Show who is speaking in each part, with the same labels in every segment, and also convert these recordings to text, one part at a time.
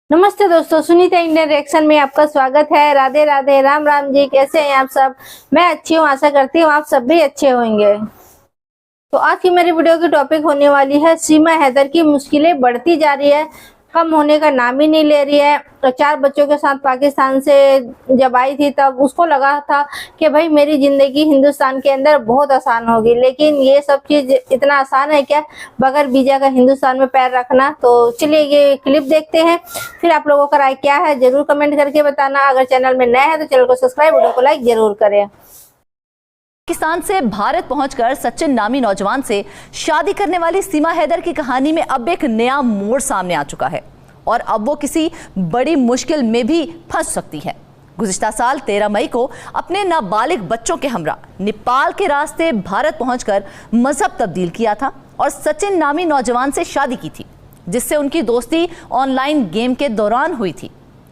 Speaker 1: नमस्ते दोस्तों, Sunita Indian reaction में आपका स्वागत है। राधे राधे, राम राम जी। कैसे हैं आप सब? मैं अच्छी हूँ, आशा करती हूँ आप सब भी अच्छे होंगे। तो आज की मेरी वीडियो की टॉपिक होने वाली है सीमा हैदर की मुश्किलें बढ़ती जा रही है, कम होने का नाम ही नहीं ले रही है। तो 4 बच्चों के साथ पाकिस्तान से जब आई थी तब उसको लगा था कि भाई मेरी जिंदगी हिंदुस्तान के अंदर बहुत आसान होगी, लेकिन ये सब चीज इतना आसान है क्या बगैर वीजा का हिंदुस्तान में पैर रखना? तो चलिए ये क्लिप देखते हैं, फिर आप लोगों का राय क्या है जरूर कमेंट करके बताना। अगर चैनल में नए हैं तो चैनल को सब्सक्राइब, वीडियो को लाइक जरूर करें।
Speaker 2: पाकिस्तान से भारत पहुंचकर सचिन नामी नौजवान से शादी करने वाली सीमा हैदर की कहानी में अब एक नया मोड़ सामने आ चुका है और अब वो किसी बड़ी मुश्किल में भी फंस सकती है। गुज़िश्ता साल 13 मई को अपने नाबालिग बच्चों के हमरा नेपाल के रास्ते भारत पहुंचकर मजहब तब्दील किया था और सचिन नामी नौजवान से शादी की थी, जिससे उनकी दोस्ती ऑनलाइन गेम के दौरान हुई थी।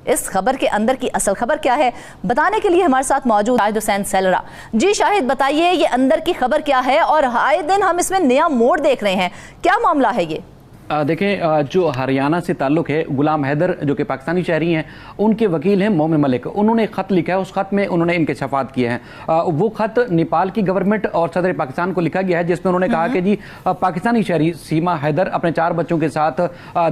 Speaker 2: इस खबर के अंदर की असल खबर क्या है, बताने के लिए हमारे साथ मौजूद शाहिद हुसैन सेलरा जी। शाहिद, बताइए ये अंदर की खबर क्या है और आए दिन हम इसमें नया मोड़ देख रहे हैं, क्या मामला है ये?
Speaker 3: देखें, जो हरियाणा से ताल्लुक़ है, गुलाम हैदर जो कि पाकिस्तानी शहरी हैं, उनके वकील हैं मोमिन मलिक। उन्होंने एक ख़त लिखा है, उस ख़त में उन्होंने इनके शफात किए हैं। वो ख़त नेपाल की गवर्नमेंट और सदर पाकिस्तान को लिखा गया है, जिसमें उन्होंने कहा कि जी पाकिस्तानी शहरी सीमा हैदर अपने 4 बच्चों के साथ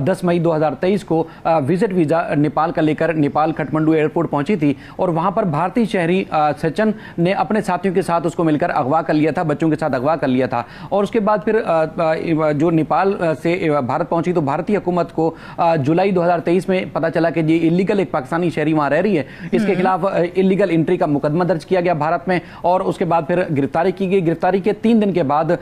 Speaker 3: 10 मई 2023 को विजिट वीज़ा नेपाल का लेकर नेपाल काठमांडू एयरपोर्ट पहुंची थी और वहाँ पर भारतीय शहरी सचिन ने अपने साथियों के साथ उसको मिलकर अगवा कर लिया था, बच्चों के साथ अगवा कर लिया था। और उसके बाद फिर जो नेपाल से भारत पहुंची तो भारतीय हुकूमत को जुलाई 2023 में पता चला कि जी इलीगल एक पाकिस्तानी शहरी वहां रह रही है, इसके खिलाफ इलीगल एंट्री का मुकदमा दर्ज किया गया भारत में और उसके बाद फिर गिरफ्तारी की गई। गिरफ्तारी के 3 दिन के बाद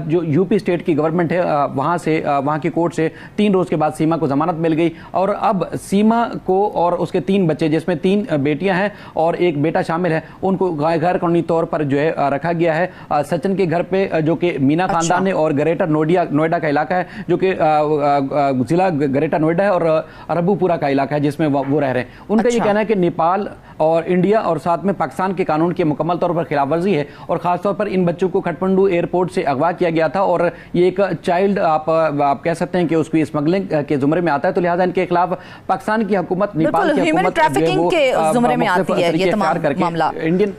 Speaker 3: जो यूपी स्टेट की गवर्नमेंट है वहां की कोर्ट से 3 रोज के बाद सीमा को जमानत मिल गई और अब सीमा को और उसके 3 बच्चे, जिसमें 3 बेटियां हैं और एक बेटा शामिल है, उनको गैर कानूनी तौर पर जो है रखा गया है सचिन के घर पे, जो कि मीना खानदान है और ग्रेटर नोएडा का इलाका है, जो कि जिला ग्रेटर नोएडा है और अरबूपुरा का इलाका है जिसमें वो रह रहे हैं। उनका ये कहना है कि नेपाल और इंडिया और साथ में पाकिस्तान के कानून की मुकम्मल तौर पर खिलाफवर्जी है और खासतौर पर इन बच्चों को काठमांडू एयरपोर्ट से अगवा किया गया था और ये एक चाइल्ड आप कह सकते हैं कि उसकी स्मगलिंग के जुमरे में आता है। तो लिहाजा इनके खिलाफ पाकिस्तान की हुकूमत, नेपाल की हुकूमत
Speaker 2: ट्रैफिकिंग के जुमरे में आती है ये तमाम मामला।
Speaker 3: इंडियन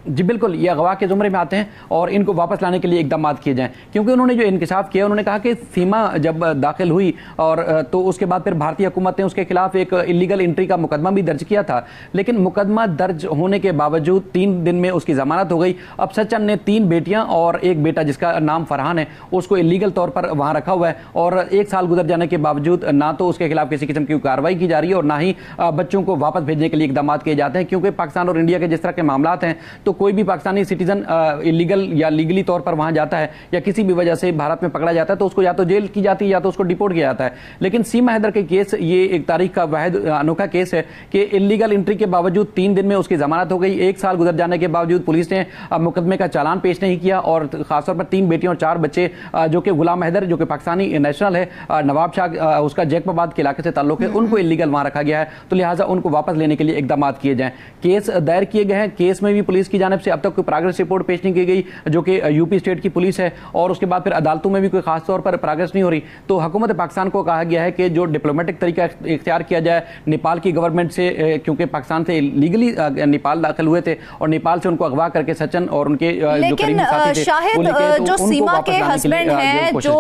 Speaker 3: जी बिल्कुल, ये अगवा के जुमरे में आते हैं और इनको वापस लाने के लिए इकदाम किए जाएं, क्योंकि उन्होंने जो इंकशाफ किया, उन्होंने कहा कि सीमा जब दाखिल हुई और तो उसके बाद फिर भारतीय हुकूमत ने उसके खिलाफ एक इलीगल एंट्री का मुकदमा भी दर्ज किया था, लेकिन मुकदमा दर्ज होने के बावजूद 3 दिन में उसकी जमानत हो गई। अब सचिन ने 3 बेटियां और एक बेटा जिसका नाम फरहान है उसको इलीगल तौर पर वहां रखा हुआ है और 1 साल गुजर जाने के बावजूद ना तो उसके खिलाफ किसी किस्म की कार्रवाई की जा रही है और ना ही बच्चों को वापस भेजने के लिए इकदाम किए जाते हैं, क्योंकि पाकिस्तान और इंडिया के जिस तरह के मामला हैं तो कोई भी पाकिस्तानी सिटीजन इलीगल या लीगली तौर पर वहां जाता है या किसी भी वजह से भारत में पकड़ा जाता है तो उसको या तो जेल की जाती है या तो उसको डिपोर्ट किया जाता है। लेकिन सीमा हैदर के केस, ये एक तारीख का वाहिद अनोखा केस है कि इलीगल एंट्री के बावजूद 3 दिन में उसकी जमानत हो गई। 1 साल गुजर जाने के बावजूद पुलिस ने मुकदमे का चालान पेश नहीं किया और खासतौर पर 3 बेटियों और 4 बच्चे, जो कि गुलाम हैदर जो कि पाकिस्तानी नेशनल है, नवाब शाह उसका जैकबाबाद के इलाके से ताल्लुक है, उनको इलीगल वहां रखा गया है। तो लिहाजा उनको वापस लेने के लिए इकदाम किए जाएं। केस दायर किए गए हैं, केस में भी पुलिस की जानिब से अब तक कोई प्रोग्रेस रिपोर्ट पेश नहीं की गई, जो कि यूपी स्टेट की पुलिस है, और उसके बाद फिर अदालतों में भी कोई खास तौर पर प्रोग्रेस नहीं हो रही। तो हुकूमत पाकिस्तान को कहा गया है कि जो डिप्लोमेटिक तरीका इख्तियार किया जाए नेपाल की गवर्नमेंट से, क्योंकि पाकिस्तान से लीगली नेपाल दाखिल हुए थे और नेपाल से उनको अगवा करके सचिन और उनके जो करीबी साथी थे,
Speaker 2: शाहिद जो सीमा के हस्बैंड हैं जो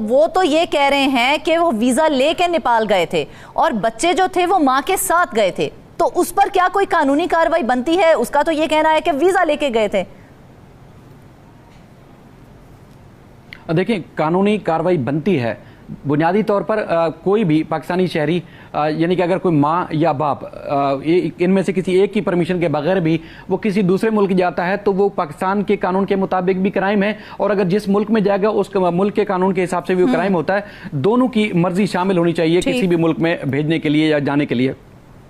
Speaker 2: वो तो ये कह रहे हैं कि वो वीजा लेके नेपाल गए थे और बच्चे जो थे वो माँ के साथ गए थे, तो उस पर क्या कोई कानूनी कार्रवाई बनती है? उसका तो ये कहना है कि वीजा लेके गए थे।
Speaker 3: देखिए, कानूनी कार्रवाई बनती है बुनियादी तौर पर कोई भी पाकिस्तानी शहरी, यानी कि अगर कोई माँ या बाप इनमें से किसी एक की परमिशन के बगैर भी वो किसी दूसरे मुल्क जाता है तो वो पाकिस्तान के कानून के मुताबिक भी क्राइम है और अगर जिस मुल्क में जाएगा उस मुल्क के कानून के हिसाब से भी वो क्राइम होता है। दोनों की मर्जी शामिल होनी चाहिए किसी भी मुल्क में भेजने के लिए या जाने के लिए।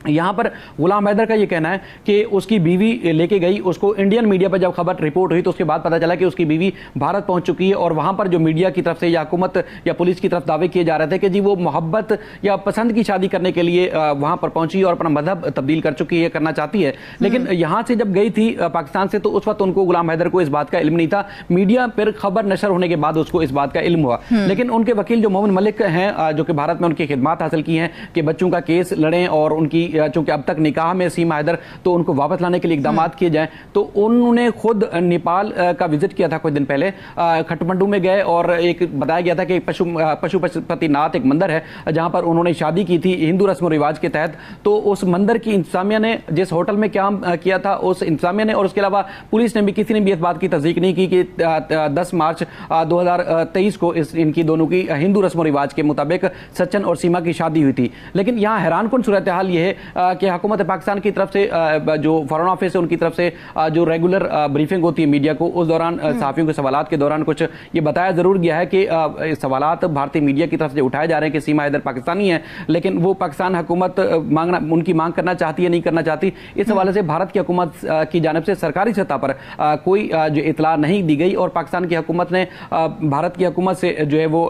Speaker 3: यहाँ पर गुलाम हैदर का ये कहना है कि उसकी बीवी लेके गई, उसको इंडियन मीडिया पर जब खबर रिपोर्ट हुई तो उसके बाद पता चला कि उसकी बीवी भारत पहुंच चुकी है, और वहाँ पर जो मीडिया की तरफ से या हुकूमत या पुलिस की तरफ दावे किए जा रहे थे कि जी वो मोहब्बत या पसंद की शादी करने के लिए वहाँ पर पहुंची और अपना मजहब तब्दील कर चुकी है, करना चाहती है। लेकिन यहाँ से जब गई थी पाकिस्तान से तो उस वक्त उनको, गुलाम हैदर को इस बात का इल्म नहीं था। मीडिया पर खबर नशर होने के बाद उसको इस बात का इल्म हुआ। लेकिन उनके वकील जो मोमिन मलिक हैं, जो कि भारत में उनकी खिदमत हासिल की हैं कि बच्चों का केस लड़ें और उनकी चूंकि अब तक निकाह में सीमा हैदर, तो उनको वापस लाने के लिए इकदाम किए जाएं, तो उन्होंने खुद नेपाल का विजिट किया था कुछ दिन पहले। खटमंडू में गए और एक बताया गया था कि पशुपतिनाथ एक मंदिर है जहां पर उन्होंने शादी की थी हिंदू रस्म रिवाज के तहत। तो उस मंदिर की इंतजामिया ने, जिस होटल में काम किया था उस इंतजामिया ने और उसके अलावा पुलिस ने भी, किसी ने भी इस बात की तस्दीक नहीं की कि 10 मार्च 2023 को इनकी दोनों की हिंदू रस्म रिवाज के मुताबिक सचिन और सीमा की शादी हुई थी। लेकिन यहाँ हैरानकुन सूरत हाल ये है कि हुकूमत पाकिस्तान की तरफ से जो फॉरेन ऑफिस है उनकी तरफ से जो रेगुलर ब्रीफिंग होती है मीडिया को, उस दौरान सहाफियों के सवालात के दौरान कुछ ये बताया जरूर गया है कि सवालात भारतीय मीडिया की तरफ से उठाए जा रहे हैं कि सीमा हैदर पाकिस्तानी है, लेकिन वो पाकिस्तान हुकूमत उनकी मांग करना चाहती है, नहीं करना चाहती। इस हवाले से भारत की हुकूमत की जानिब से सरकारी सतह पर कोई जो इतला नहीं दी गई, और पाकिस्तान की हुकूमत ने भारत की हुकूमत से जो है वो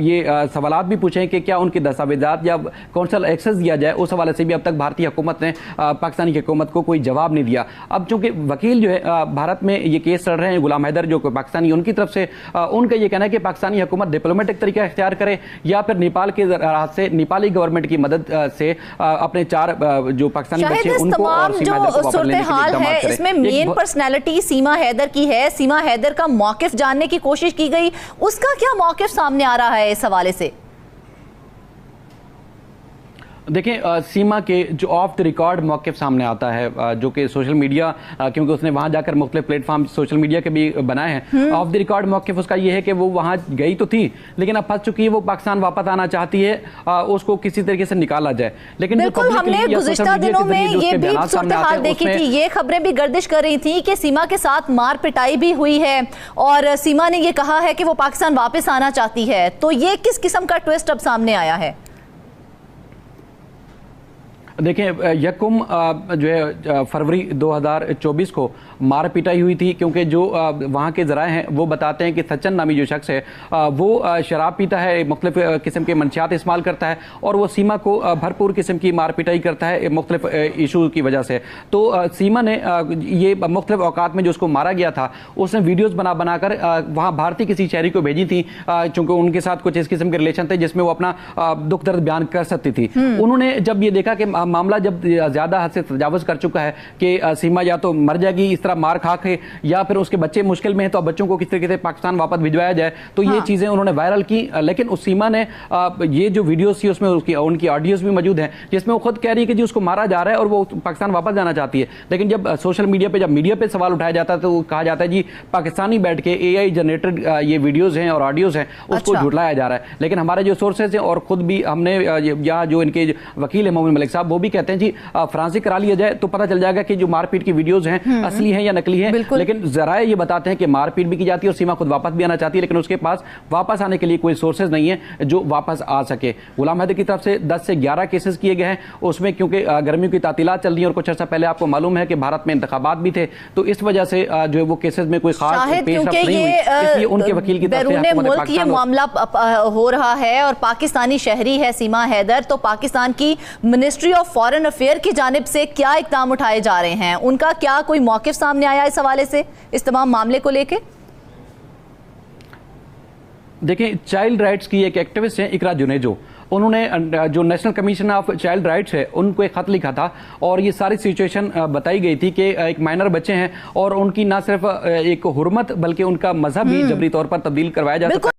Speaker 3: ये सवालात भी पूछे कि क्या उनके दस्तावेजात या कौंसल एक्सेस दिया जाए। उस हवाले से भी अब तक भारतीय हुकूमत ने पाकिस्तानी हुकूमत को कोई जवाब नहीं दिया। अब चूंकि वकील जो है भारत में ये केस चल रहे हैं, गुलाम हैदर जो पाकिस्तानी, उनकी तरफ से उनका ये कहना है कि पाकिस्तानी हुकूमत डिप्लोमेटिक तरीका इख्तियार करे या फिर नेपाल के राह से, नेपाली गवर्नमेंट की मदद से अपने 4 जो पाकिस्तानी बच्चे उनको और सीमा हैदर को वापस लेने के लिए इक़दाम करे।
Speaker 2: इसमें मेन पर्सनैलिटी सीमा हैदर की है। सीमा हैदर का मौकिफ जानने की कोशिश की गई, उसका क्या मौकिफ सामने आ रहा है इस हवाले से?
Speaker 3: देखें, सीमा के जो ऑफ द रिकॉर्ड मौक़िफ़ सामने आता है, जो कि सोशल मीडिया, क्योंकि उसने वहां जाकर मुख्तलिफ प्लेटफॉर्म सोशल मीडिया के भी बनाए हैं, ऑफ द रिकॉर्ड मौक़िफ़ उसका ये है कि वो वहां गई तो थी लेकिन अब फंस चुकी है, वो पाकिस्तान वापस आना चाहती है, उसको किसी तरीके से निकाला जाए। लेकिन
Speaker 2: बिल्कुल, हमने गुज़िश्ता दिनों में ये भी सूरत हाल देखी थी, ये खबरें भी गर्दिश कर रही थी कि सीमा के साथ मार पिटाई भी हुई है और सीमा ने ये कहा है कि वो पाकिस्तान वापस आना चाहती है। तो ये किस किस्म का ट्विस्ट अब सामने आया है?
Speaker 3: देखें, यकम जो है फरवरी 2024 को मार पिटाई हुई थी, क्योंकि जो वहाँ के ज़राए हैं वो बताते हैं कि सचिन नामी जो शख्स है वो शराब पीता है, मुख्तलिफ किस्म के मंशियात इस्तेमाल करता है और वो सीमा को भरपूर किस्म की मार पिटाई करता है मुख्तलिफ इशू की वजह से। तो सीमा ने ये मुख्तलिफ औकात में जो उसको मारा गया था उसने वीडियोज़ बना कर वहाँ भारतीय किसी शहरी को भेजी थी, चूँकि उनके साथ कुछ इस किस्म के रिलेशन थे जिसमें वो अपना दुख दर्द बयान कर सकती थी। उन्होंने जब ये देखा कि मामला जब ज्यादा हद से तजावुज कर चुका है कि सीमा या तो मर जाएगी इस तरह मार खा के, या फिर उसके बच्चे मुश्किल में हैं, तो बच्चों को किस तरीके से पाकिस्तान वापस भिजवाया जाए, तो ये चीजें उन्होंने वायरल की। लेकिन उस सीमा ने ये जो वीडियोस थी उसमें उनकी ऑडियोज भी मौजूद हैं जिसमें वो खुद कह रही है कि जी उसको मारा जा रहा है और वो पाकिस्तान वापस जाना चाहती है। लेकिन जब सोशल मीडिया पे, जब मीडिया पे सवाल उठाया जाता है तो कहा जाता है जी पाकिस्तानी बैठ के AI जनरेटेड ये वीडियोज हैं और ऑडियोज हैं उसको झुटलाया जा रहा है। लेकिन हमारे जो सोर्सेज हैं और खुद भी हमने यहाँ जो इनके वकील है मोमिन मलिक साहब, वो भी कहते हैं जी फ्रांसी करा लिया जाए तो पता चल जाएगा कि जो मारपीट की वीडियोस हैं असली हैं या नकली हैं। लेकिन जराए ये बताते हैं कि मारपीट भी की जाती है और सीमा खुद वापस भी आना चाहती है, लेकिन उसके पास वापस आने के लिए कोई सोर्सेज नहीं है जो वापस आ सके। गुलाम हैदर की तरफ से 10 से 11 केसेस किए गए हैं उसमें, क्योंकि गर्मियों की तातीलात चल रही है और कुछ अर्सा पहले आपको मालूम है कि भारत में इंतखाबात भी थे, तो इस वजह से जो है वो केसेस में कोई खास पेशरफ्त नहीं हुई, इसलिए उनके वकील की तरफ से
Speaker 2: मुल्क ये मामला हो रहा है और पाकिस्तानी शहरी है सीमा हैदर, तो पाकिस्तान की मिनिस्ट्री ऑफ फॉरेन अफेयर की जानिब से क्या इक़दाम उठाए जा रहे हैं, उनका क्या कोई मौक़िफ़ सामने आया इस हवाले से, इस तमाम मामले को लेके?
Speaker 3: देखिए, चाइल्ड राइट्स की एक एक्टिविस्ट हैं इकरा जुनेजो, उन्होंने जो national commission of child rights है उनको एक खत लिखा था और ये सारी सिचुएशन बताई गई थी कि एक माइनर बच्चे हैं और उनकी ना सिर्फ एक हुर्मत बल्कि उनका मजहब भी जबरी तौर पर तब्दील करवाया जा सकता है।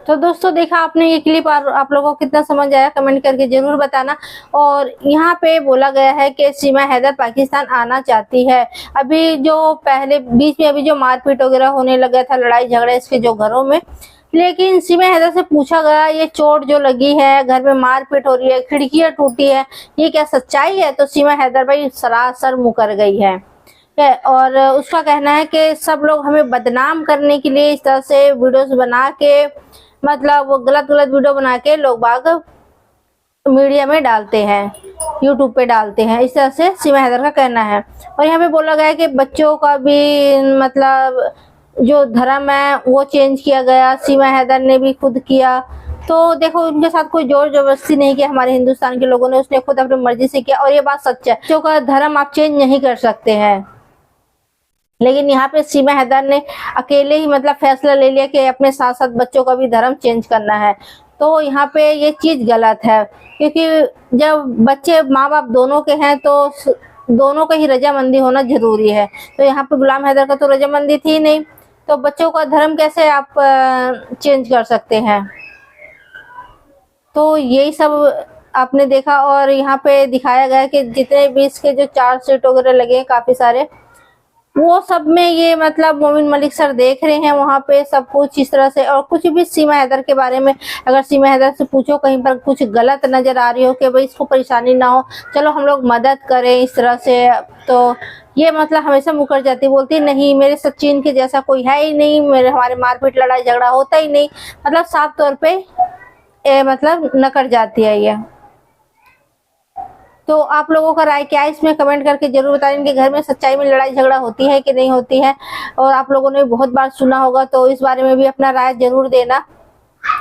Speaker 1: तो दोस्तों, देखा आपने ये क्लिप, आप लोगों को कितना समझ आया कमेंट करके जरूर बताना। और यहाँ पे बोला गया है कि सीमा हैदर पाकिस्तान आना चाहती है। अभी जो पहले बीच में अभी जो मारपीट वगैरह होने लगा था, लड़ाई झगड़े इसके जो घरों में, लेकिन सीमा हैदर से पूछा गया ये चोट जो लगी है, घर में मारपीट हो रही है, खिड़कियां टूटी है, ये क्या सच्चाई है? तो सीमा हैदर भाई सरासर मुकर गई है और उसका कहना है कि सब लोग हमें बदनाम करने के लिए इस तरह से वीडियोस बना के, मतलब वो गलत वीडियो बना के लोग बाग मीडिया में डालते हैं। यूट्यूब पे डालते हैं। इस तरह से सीमा हैदर का कहना है। और यहाँ पे बोला गया है कि बच्चों का भी मतलब जो धर्म है वो चेंज किया गया, सीमा हैदर ने भी खुद किया। तो देखो, उनके साथ कोई जोर जबरदस्ती नहीं किया हमारे हिंदुस्तान के लोगों ने, उसने खुद अपनी मर्जी से किया। और ये बात सच है, बच्चों का धर्म आप चेंज नहीं कर सकते हैं। लेकिन यहाँ पे सीमा हैदर ने अकेले ही मतलब फैसला ले लिया कि अपने साथ साथ बच्चों का भी धर्म चेंज करना है। तो यहाँ पे ये चीज गलत है, क्योंकि जब बच्चे माँ बाप दोनों के हैं तो दोनों का ही रजामंदी होना जरूरी है। तो यहाँ पे गुलाम हैदर का तो रजामंदी थी नहीं, तो बच्चों का धर्म कैसे आप चेंज कर सकते हैं। तो यही सब आपने देखा। और यहाँ पे दिखाया गया कि जितने भी इसके जो चार्जशीट वगैरह लगे हैं काफी सारे, वो सब में ये मतलब मोमिन मलिक सर देख रहे हैं वहां पे सब कुछ इस तरह से। और कुछ भी सीमा हैदर के बारे में अगर सीमा हैदर से पूछो कहीं पर कुछ गलत नजर आ रही हो कि भाई इसको परेशानी ना हो, चलो हम लोग मदद करें इस तरह से, तो ये मतलब हमेशा मुकर जाती, बोलती नहीं मेरे सचिन के जैसा कोई है ही नहीं, मेरे हमारे मारपीट लड़ाई झगड़ा होता ही नहीं, मतलब साफ तौर पे मतलब नकर जाती है ये। तो आप लोगों का राय क्या है इसमें कमेंट करके जरूर बताएं। इनके घर में सच्चाई में लड़ाई झगड़ा होती है कि नहीं होती है, और आप लोगों ने बहुत बार सुना होगा, तो इस बारे में भी अपना राय जरूर देना।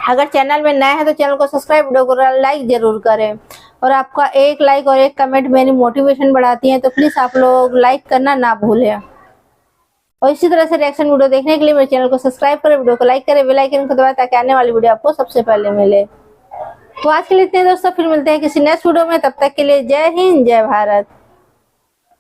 Speaker 1: अगर चैनल में नए हैं तो चैनल को सब्सक्राइब, वीडियो को लाइक जरूर करें। और आपका एक लाइक और एक कमेंट मेरी मोटिवेशन बढ़ाती है, तो प्लीज आप लोग लाइक करना ना भूलें। और इसी तरह से रिएक्शन वीडियो देखने के लिए मेरे चैनल को सब्सक्राइब करें, वीडियो को लाइक करें, बेल आइकन को दबाएं ताकि आने वाली वीडियो आपको सबसे पहले मिले। तो आज के लिए इतने दोस्तों, फिर मिलते हैं किसी नेक्स्ट वीडियो में। तब तक के लिए जय हिंद, जय भारत।